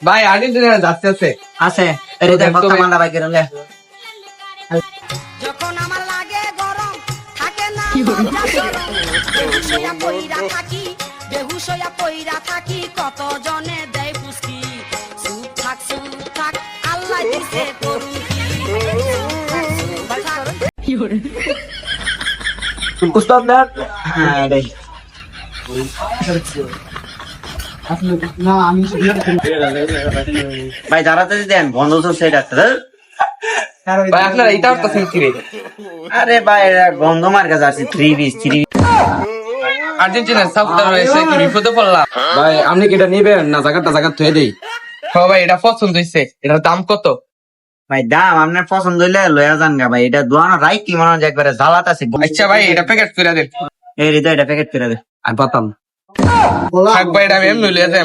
ভাই আর্জেন্টিনা যাচ্ছে আছে আছে এটা দেখ কথা মানা ভাই কেন লে যখন আমার লাগে গরম থাকে না বেহুশ হইয়া পইরা থাকি কত জনে দেয় ফুসকি চুপ থাক আল্লাহ দিছে করুন উস্তাদ দেখ হ্যাঁ রে ভাই দাঁড়াতে দেন বন্ধ তো সেটা ভাই আপনারা এটা করতেছেন কি রে আরে ভাই এরা গন্ধ মার কাছে আছে 3 পিস আর্জেন্টিনার সাপোর্টার হয়েছে কি বিপদে পড়লাম ভাই আপনি কি এটা নিবেন না জায়গা থুয়ে দেই? হ্যাঁ ভাই এটা পছন্দ হয়েছে এটার দাম কত ভাই দাম আপনার পছন্দ হইলে লয়া যান গা ভাই এটা দোয়ানো রাইট কি মনে হয় একবারে জ্বালাত আছে আচ্ছা ভাই এটা প্যাকেট করে দেন এই হৃদয় এটা প্যাকেট করে দে আমি পাতাম থাক ভাই এটা আমি এমনি লইয়া যাই